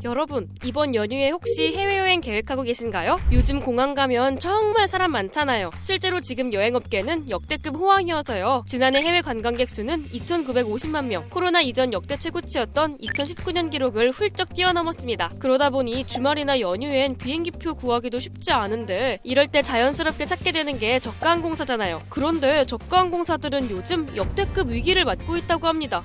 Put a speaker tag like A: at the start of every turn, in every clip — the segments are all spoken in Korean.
A: 여러분, 이번 연휴에 혹시 해외여행 계획하고 계신가요? 요즘 공항 가면 정말 사람 많잖아요. 실제로 지금 여행업계는 역대급 호황이어서요. 지난해 해외 관광객 수는 2,950만 명, 코로나 이전 역대 최고치였던 2019년 기록을 훌쩍 뛰어넘었습니다. 그러다 보니 주말이나 연휴엔 비행기표 구하기도 쉽지 않은데 이럴 때 자연스럽게 찾게 되는 게 저가항공사잖아요. 그런데 저가항공사들은 요즘 역대급 위기를 맞고 있다고 합니다.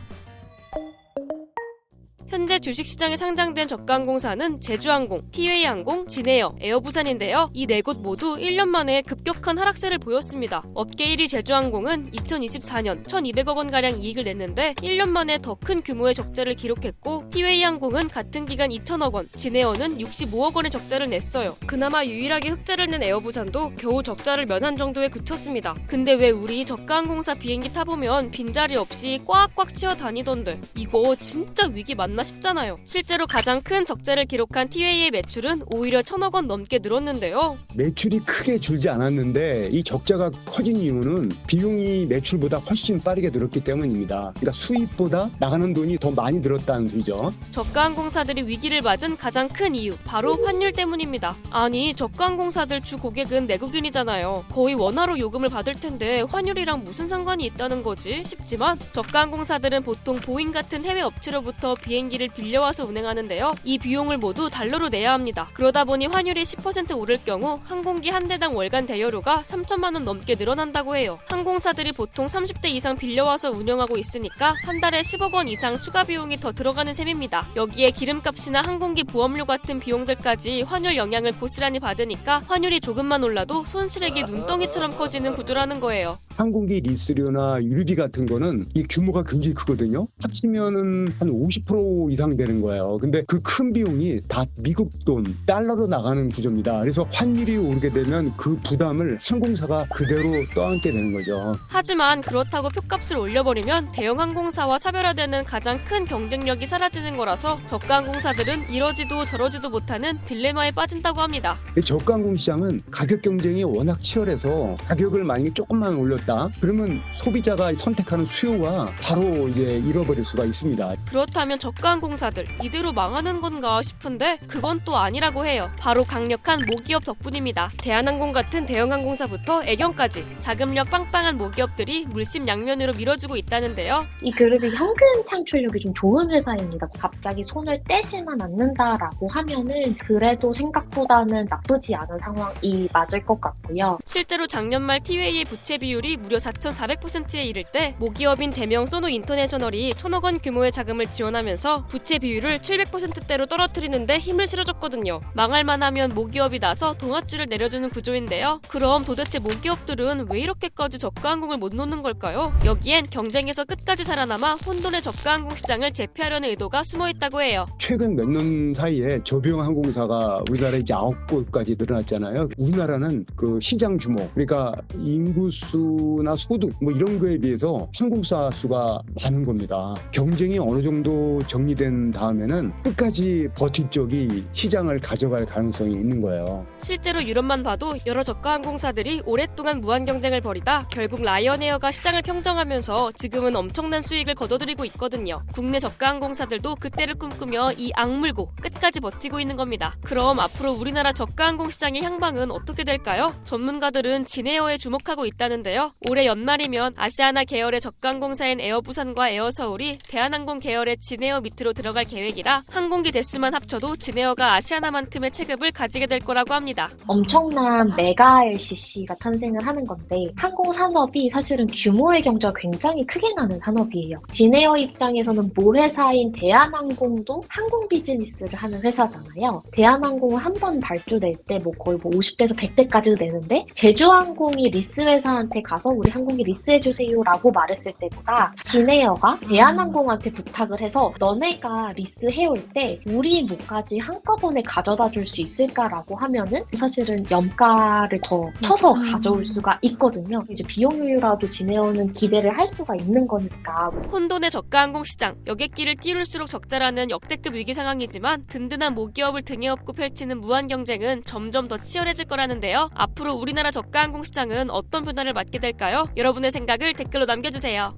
A: 현재 주식시장에 상장된 저가항공사는 제주항공, 티웨이항공, 진에어, 에어부산인데요. 이 네 곳 모두 1년 만에 급격한 하락세를 보였습니다. 업계 1위 제주항공은 2024년 1,200억 원가량 이익을 냈는데 1년 만에 더 큰 규모의 적자를 기록했고, 티웨이항공은 같은 기간 2,000억 원, 진에어는 65억 원의 적자를 냈어요. 그나마 유일하게 흑자를 낸 에어부산도 겨우 적자를 면한 정도에 그쳤습니다. 근데 왜 우리 저가항공사 비행기 타보면 빈자리 없이 꽉꽉 채워 다니던데 이거 진짜 위기 맞나 싶잖아요. 실제로 가장 큰 적자를 기록한 티웨이의 매출은 오히려 1,000억 원 넘게 늘었는데요.
B: 매출이 크게 줄지 않았는데 이 적자가 커진 이유는 비용이 매출보다 훨씬 빠르게 늘었기 때문입니다. 그러니까 수입보다 나가는 돈이 더 많이 늘었다는 소리죠.
A: 저가항공사들이 위기를 맞은 가장 큰 이유, 바로 환율 때문입니다. 아니, 저가항공사들 주 고객은 내국인이잖아요. 거의 원화로 요금을 받을 텐데 환율이랑 무슨 상관이 있다는 거지 싶지만, 저가항공사들은 보통 보잉 같은 해외 업체로부터 비행기를 빌려와서 운행하는데요. 이 비용을 모두 달러로 내야 합니다. 그러다 보니 환율이 10% 오를 경우 항공기 한 대당 월간 대여료가 3천만 원 넘게 늘어난다고 해요. 항공사들이 보통 30대 이상 빌려와서 운영하고 있으니까 한 달에 10억 원 이상 추가 비용이 더 들어가는 셈입니다. 여기에 기름값이나 항공기 보험료 같은 비용들까지 환율 영향을 고스란히 받으니까 환율이 조금만 올라도 손실액이 눈덩이처럼 커지는 구조라는 거예요.
B: 항공기 리스료나 유류비 같은 거는 이 규모가 굉장히 크거든요. 합치면은 한 50% 이상 되는 거예요. 근데 그 큰 비용이 다 미국 돈, 달러로 나가는 구조입니다. 그래서 환율이 오르게 되면 그 부담을 항공사가 그대로 떠안게 되는 거죠.
A: 하지만 그렇다고 표값을 올려버리면 대형 항공사와 차별화되는 가장 큰 경쟁력이 사라지는 거라서 저가항공사들은 이러지도 저러지도 못하는 딜레마에 빠진다고 합니다.
B: 이 저가항공 시장은 가격 경쟁이 워낙 치열해서 가격을 만약에 조금만 올렸다 그러면 소비자가 선택하는 수요가 바로 이제 잃어버릴 수가 있습니다.
A: 그렇다면 저가항공사들 이대로 망하는 건가 싶은데 그건 또 아니라고 해요. 바로 강력한 모기업 덕분입니다. 대한항공 같은 대형 항공사부터 애경까지 자금력 빵빵한 모기업들이 물심양면으로 밀어주고 있다는데요.
C: 이 그룹이 현금 창출력이 좀 좋은 회사입니다. 갑자기 손을 떼지만 않는다라고 하면은 그래도 생각보다는 나쁘지 않은 상황이 맞을 것 같고요.
A: 실제로 작년 말 티웨이의 부채 비율이 무려 4,400%에 이를 때 모기업인 대명 소노 인터내셔널이 1,000억 원 규모의 자금을 지원하면서 부채 비율을 700%대로 떨어뜨리는데 힘을 실어줬거든요. 망할만 하면 모기업이 나서 동아줄을 내려주는 구조인데요. 그럼 도대체 모기업들은 왜 이렇게까지 저가항공을 못 놓는 걸까요? 여기엔 경쟁에서 끝까지 살아남아 혼돈의 저가항공 시장을 제패하려는 의도가 숨어있다고 해요.
B: 최근 몇 년 사이에 저비용 항공사가 우리나라에 이제 9곳까지 늘어났잖아요. 우리나라는 그 시장 규모, 그러니까 인구수나 소득 뭐 이런 거에 비해서 항공사 수가 많은 겁니다. 경쟁이 어느 정도 정리된 다음에는 끝까지 버틴 쪽이 시장을 가져갈 가능성이 있는 거예요.
A: 실제로 유럽만 봐도 여러 저가항공사들이 오랫동안 무한 경쟁을 벌이다 결국 라이언에어가 시장을 평정하면서 지금은 엄청난 수익을 거둬들이고 있거든요. 국내 저가항공사들도 그때를 꿈꾸며 이 악물고 끝까지 버티고 있는 겁니다. 그럼 앞으로 우리나라 저가항공 시장의 향방은 어떻게 될까요? 전문가들은 진에어에 주목하고 있다는데요. 올해 연말이면 아시아나 계열의 저가항공사인 에어부산과 에어서울이 대한항공 계열의 진에어 밑으로 들어갈 계획이라 항공기 대수만 합쳐도 진에어가 아시아나만큼의 체급을 가지게 될 거라고 합니다.
C: 엄청난 메가 LCC가 탄생을 하는 건데 항공산업이 사실은 규모의 경제가 굉장히 크게 나는 산업이에요. 진에어 입장에서는 모회사인 대한항공도 항공 비즈니스를 하는 회사잖아요. 대한항공은 한 번 발주낼 때 거의 50대에서 100대까지도 내는데 제주항공이 리스 회사한테 가서 우리 항공기 리스해주세요 라고 말했을 때보다 진에어가 대한항공한테 부탁을 해서 너네가 리스해올 때 우리 목까지 한꺼번에 가져다 줄 수 있을까라고 하면은 사실은 염가를 더 쳐서 가져올 수가 있거든요. 이제 비용 효율화도 진에어는 기대를 할 수가 있는 거니까.
A: 혼돈의 저가항공 시장, 여객기를 띄울수록 적자라는 역대급 위기 상황이지만 든든한 모기업을 등에 업고 펼치는 무한 경쟁은 점점 더 치열해질 거라는데요. 앞으로 우리나라 저가항공 시장은 어떤 변화를 맞게 될까요? 여러분의 생각을 댓글로 남겨주세요.